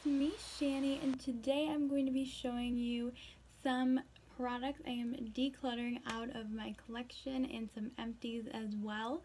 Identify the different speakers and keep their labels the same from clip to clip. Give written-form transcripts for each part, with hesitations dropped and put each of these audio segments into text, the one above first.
Speaker 1: it's me, Shani, and today I'm going to be showing you some products I am decluttering out of my collection and some empties as well.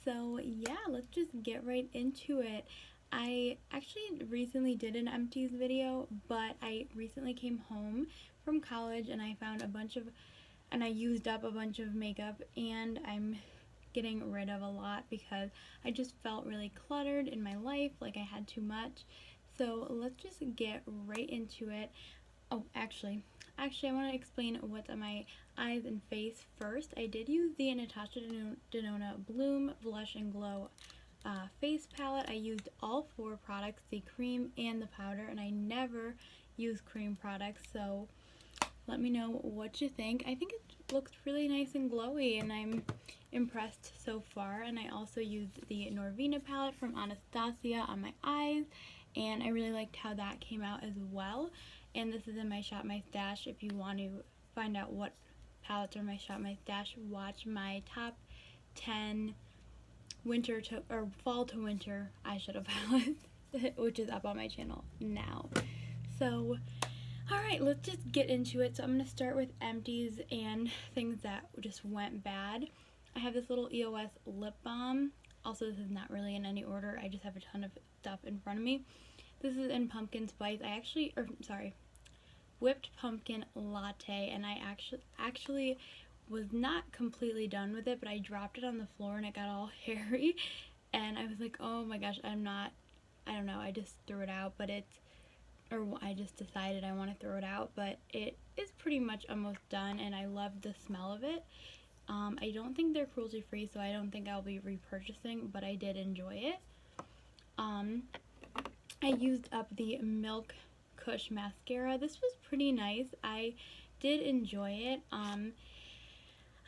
Speaker 1: So yeah, let's just get right into it. I actually recently did an empties video, but I recently came home from college and I used up a bunch of makeup, and I'm getting rid of a lot because I just felt really cluttered in my life, like I had too much. So let's just get right into it. Oh, actually, I want to explain what's on my eyes and face first. I did use the Natasha Denona Bloom Blush and Glow face palette. I used all four products, the cream and the powder, and I never use cream products, so let me know what you think. I think it looks really nice and glowy, and I'm impressed so far. And I also used the Norvina palette from Anastasia on my eyes, and I really liked how that came out as well. And this is in my Shop My Stash. If you want to find out what palettes are in my Shop My Stash, watch my top 10 fall to winter eyeshadow palettes, which is up on my channel now. So alright, let's just get into it. So I'm going to start with empties and things that just went bad. I have this little EOS lip balm. Also, this is not really in any order. I just have a ton of stuff in front of me. This is in pumpkin spice. Whipped pumpkin latte, and I actually was not completely done with it, but I dropped it on the floor and it got all hairy, and I was like, oh my gosh, I don't know, I just threw it out, I just decided I want to throw it out, but it is pretty much almost done, and I love the smell of it. I don't think they're cruelty free, so I don't think I'll be repurchasing, but I did enjoy it. I used up the Milk Kush mascara. This was pretty nice. I did enjoy it. I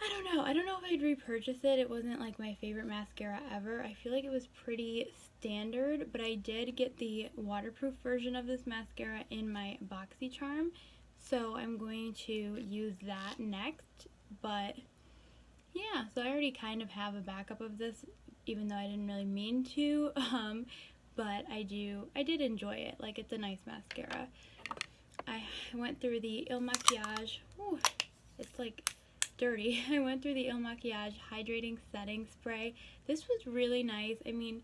Speaker 1: don't know if I'd repurchase it. It wasn't like my favorite mascara ever. I feel like it was pretty standard, but I did get the waterproof version of this mascara in my BoxyCharm, so I'm going to use that next. But yeah, so I already kind of have a backup of this, even though I didn't really mean to, but I did enjoy it. Like, it's a nice mascara. I went through the Il Makiage. Ooh, it's like dirty. I went through the Il Makiage Hydrating Setting Spray. This was really nice. I mean,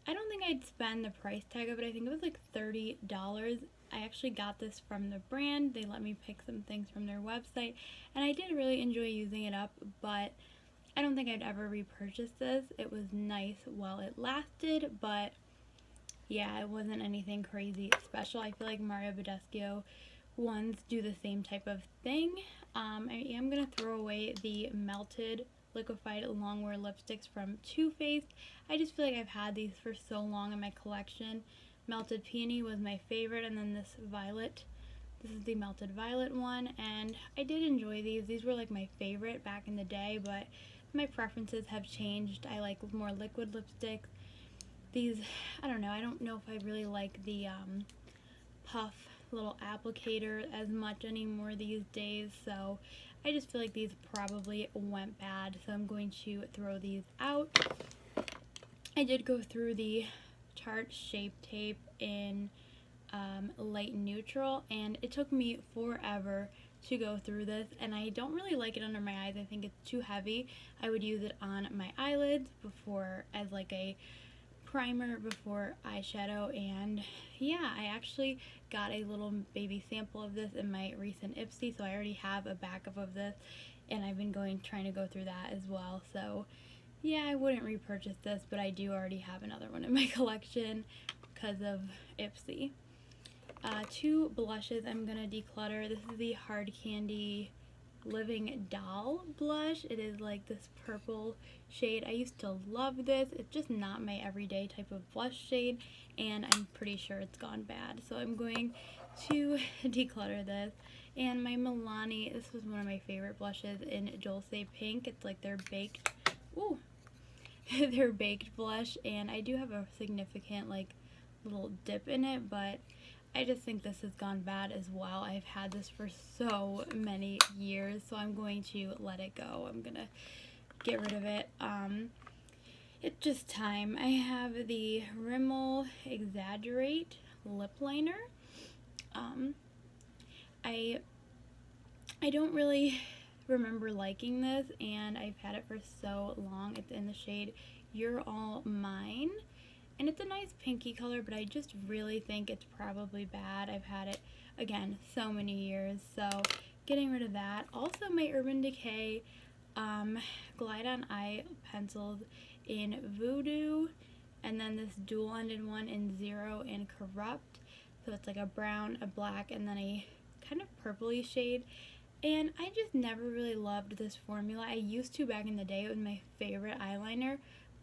Speaker 1: I don't think I'd spend the price tag of it. I think it was like $30. I actually got this from the brand. They let me pick some things from their website, and I did really enjoy using it up, but I don't think I'd ever repurchase this. It was nice while it lasted, but yeah, it wasn't anything crazy special. I feel like Mario Badescu ones do the same type of thing. I am going to throw away the melted liquefied longwear lipsticks from Too Faced. I just feel like I've had these for so long in my collection. Melted Peony was my favorite, and then this violet. This is the melted violet one, and I did enjoy these. These were like my favorite back in the day, but my preferences have changed. I like more liquid lipsticks. These, I don't know if I really like the puff little applicator as much anymore these days, so I just feel like these probably went bad, so I'm going to throw these out. I did go through the Tarte Shape Tape in light neutral, and it took me forever to go through this, and I don't really like it under my eyes. I think it's too heavy. I would use it on my eyelids as like a primer before eyeshadow, and yeah, I actually got a little baby sample of this in my recent Ipsy, so I already have a backup of this, and I've been trying to go through that as well. So yeah, I wouldn't repurchase this, but I do already have another one in my collection because of Ipsy. Two blushes I'm gonna declutter. This is the Hard Candy Living Doll blush. It is like this purple shade. I used to love this. It's just not my everyday type of blush shade, and I'm pretty sure it's gone bad, so I'm going to declutter this. And my Milani, this was one of my favorite blushes in Dulce Pink. It's like their baked their baked blush, and I do have a significant like little dip in it, but I just think this has gone bad as well. I've had this for so many years, so I'm going to let it go. I'm gonna get rid of it. It's just time. I have the Rimmel Exaggerate lip liner. I don't really remember liking this, and I've had it for so long. It's in the shade You're All Mine, and it's a nice pinky color, but I just really think it's probably bad. I've had it, again, so many years, so getting rid of that. Also, my Urban Decay Glide On Eye pencils in Voodoo, and then this dual-ended one in Zero and Corrupt. So it's like a brown, a black, and then a kind of purpley shade. And I just never really loved this formula. I used to back in the day. It was my favorite eyeliner,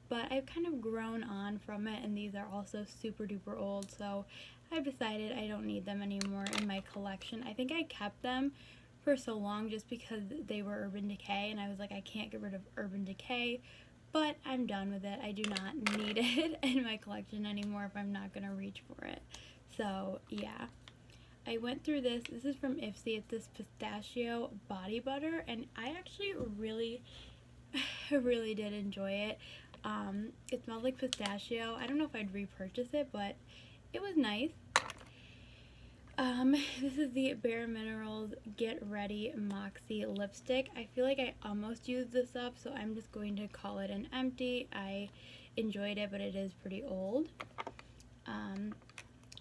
Speaker 1: but I've kind of grown on from it, and these are also super duper old, so I've decided I don't need them anymore in my collection. I think I kept them for so long just because they were Urban Decay, and I was like, I can't get rid of Urban Decay, but I'm done with it. I do not need it in my collection anymore if I'm not going to reach for it. So yeah, I went through this. This is from Ipsy. It's this pistachio body butter, and I actually really did enjoy it. It smells like pistachio. I don't know if I'd repurchase it, but it was nice. This is the Bare Minerals Get Ready Moxie lipstick. I feel like I almost used this up, so I'm just going to call it an empty. I enjoyed it, but it is pretty old.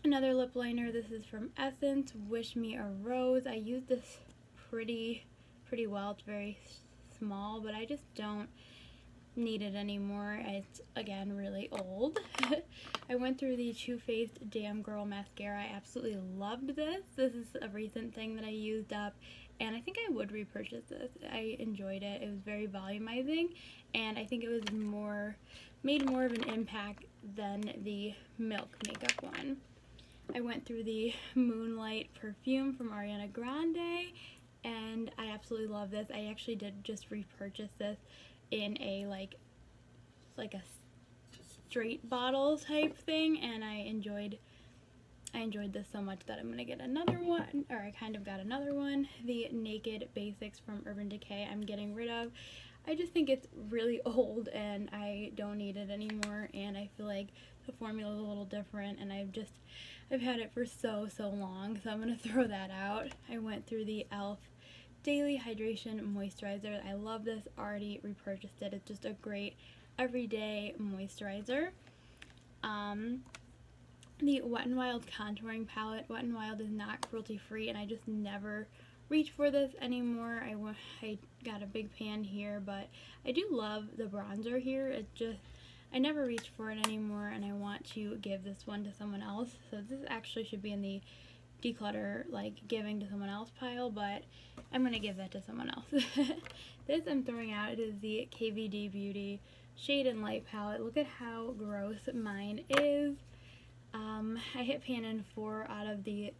Speaker 1: Another lip liner. This is from Essence, Wish Me a Rose. I used this pretty well. It's very small, but I just don't need it anymore. It's, again, really old. I went through the Too Faced Damn Girl mascara. I absolutely loved this. This is a recent thing that I used up, and I think I would repurchase this. I enjoyed it. It was very volumizing, and I think it was made more of an impact than the Milk makeup one. I went through the Moonlight perfume from Ariana Grande, and I absolutely love this. I actually did just repurchase this in a like a straight bottle type thing, and I enjoyed this so much that I'm gonna get another one, or I kind of got another one. The Naked Basics from Urban Decay I'm getting rid of. I just think it's really old and I don't need it anymore, and I feel like the formula is a little different, and I've had it for so long, so I'm gonna throw that out. I went through the e.l.f. Daily Hydration Moisturizer. I love this. Already repurchased it. It's just a great everyday moisturizer. The Wet n Wild contouring palette. Wet n Wild is not cruelty free, and I just never reach for this anymore. I got a big pan here, but I do love the bronzer here. I never reach for it anymore, and I want to give this one to someone else. So this actually should be in the Declutter, like, giving to someone else pile, but I'm going to give that to someone else. This I'm throwing out. It is the KVD Beauty Shade and Light palette. Look at how gross mine is. I hit pan in 5 out of the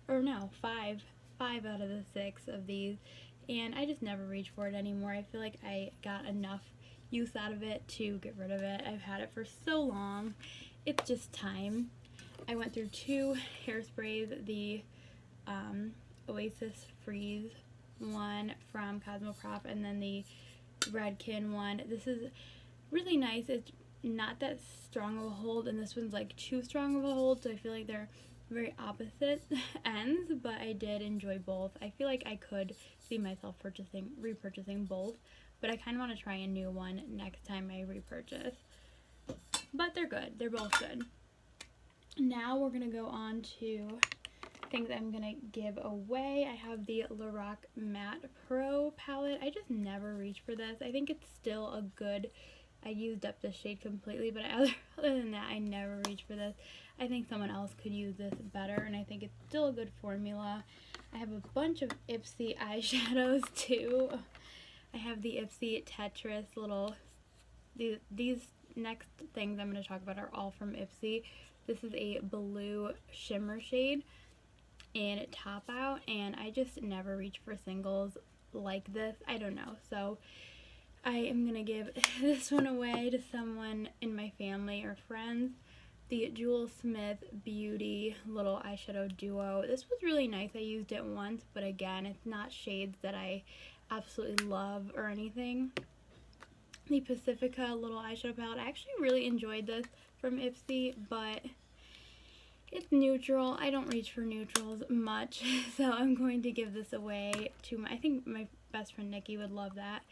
Speaker 1: 6 of these, and I just never reach for it anymore. I feel like I got enough use out of it to get rid of it. I've had it for so long. It's just time. I went through 2 hairsprays, the Oasis Freeze one from Cosmoprof, and then the Redken one. This is really nice. It's not that strong of a hold, and this one's like too strong of a hold, so I feel like they're very opposite ends, but I did enjoy both. I feel like I could see myself repurchasing both, but I kind of want to try a new one next time I repurchase. But they're good. They're both good. Now we're going to go on to things I'm going to give away. I have the Lorac Matte Pro palette. I just never reach for this. I think it's still a good, I used up this shade completely, but other than that, I never reach for this. I think someone else could use this better, and I think it's still a good formula. I have a bunch of Ipsy eyeshadows too. I have the Ipsy Tetris these next things I'm going to talk about are all from Ipsy. This is a blue shimmer shade in Top Out, and I just never reach for singles like this. I don't know, so I am going to give this one away to someone in my family or friends. The Jewel Smith Beauty little eyeshadow duo. This was really nice. I used it once, but again, it's not shades that I absolutely love or anything. The Pacifica little eyeshadow palette. I actually really enjoyed this from Ipsy, but It's neutral. I don't reach for neutrals much, so I'm going to give this away to I think my best friend Nikki would love that.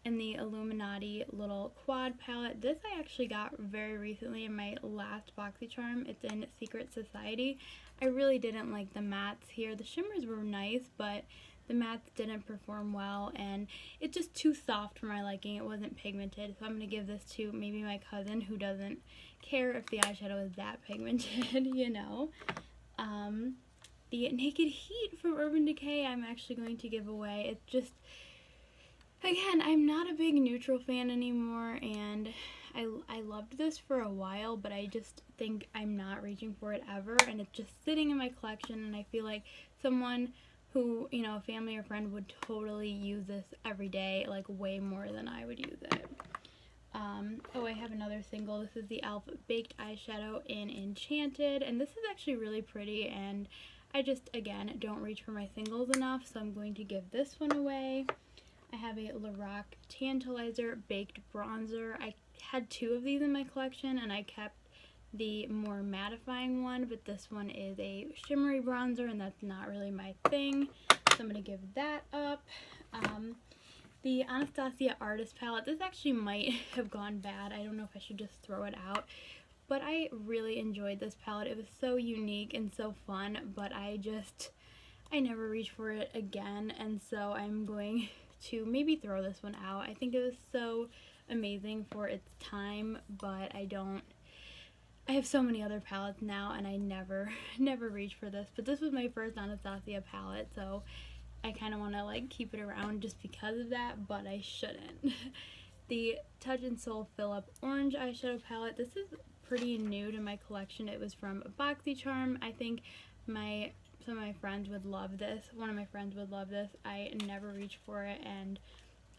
Speaker 1: And the Illuminati little quad palette. This I actually got very recently in my last BoxyCharm. It's in Secret Society. I really didn't like the mattes here. The shimmers were nice, but the mattes didn't perform well, and it's just too soft for my liking. It wasn't pigmented, so I'm going to give this to maybe my cousin who doesn't care if the eyeshadow is that pigmented, you know. The Naked Heat from Urban Decay I'm actually going to give away. It's just, again, I'm not a big neutral fan anymore, and I loved this for a while, but I just think I'm not reaching for it ever, and it's just sitting in my collection, and I feel like someone who, you know, a family or friend would totally use this every day, like way more than I would use it. Oh, I have another single. This is the e.l.f. Baked Eyeshadow in Enchanted, and this is actually really pretty, and I just, again, don't reach for my singles enough, so I'm going to give this one away. I have a Lorac Tantalizer Baked Bronzer. I had two of these in my collection, and I kept the more mattifying one, but this one is a shimmery bronzer, and that's not really my thing, so I'm going to give that up. The Anastasia Artist Palette, this actually might have gone bad. I don't know if I should just throw it out, but I really enjoyed this palette. It was so unique and so fun, but I never reached for it again, and so I'm going to maybe throw this one out. I think it was so amazing for its time, but I have so many other palettes now, and I never reach for this, but this was my first Anastasia palette, so I kind of want to like keep it around just because of that, but I shouldn't. The Touch in Soul Philip Orange Eyeshadow Palette. This is pretty new to my collection. It was from BoxyCharm. I think some of my friends would love this. One of my friends would love this. I never reach for it, and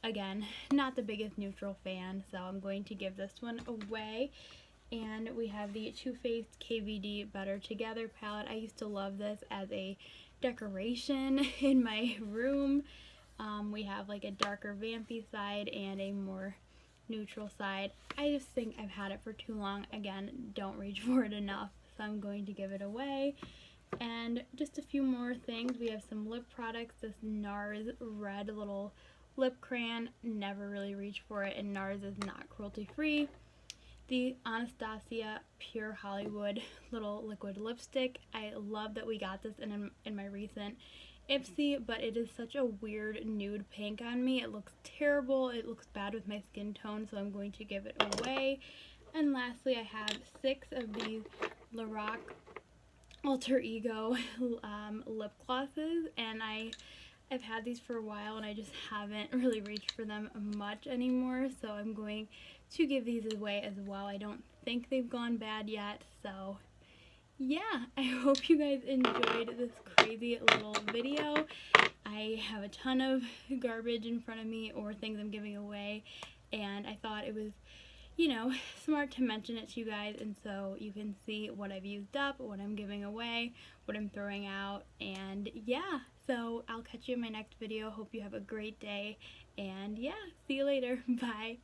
Speaker 1: again, not the biggest neutral fan, so I'm going to give this one away. And we have the Too Faced KVD Better Together palette. I used to love this as a decoration in my room. We have like a darker vampy side and a more neutral side. I just think I've had it for too long. Again, don't reach for it enough, so I'm going to give it away. And just a few more things. We have some lip products. This NARS red little lip crayon. Never really reach for it, and NARS is not cruelty free. The Anastasia Pure Hollywood little liquid lipstick. I love that we got this in my recent Ipsy, but it is such a weird nude pink on me. It looks terrible. It looks bad with my skin tone, so I'm going to give it away. And lastly, I have 6 of these Lorac Alter Ego lip glosses, and I've had these for a while, and I just haven't really reached for them much anymore, so I'm going to give these away as well. I don't think they've gone bad yet, so yeah, I hope you guys enjoyed this crazy little video. I have a ton of garbage in front of me or things I'm giving away, and I thought it was, you know, smart to mention it to you guys, and so you can see what I've used up, what I'm giving away, what I'm throwing out, and yeah, so I'll catch you in my next video. Hope you have a great day, and yeah, see you later. Bye.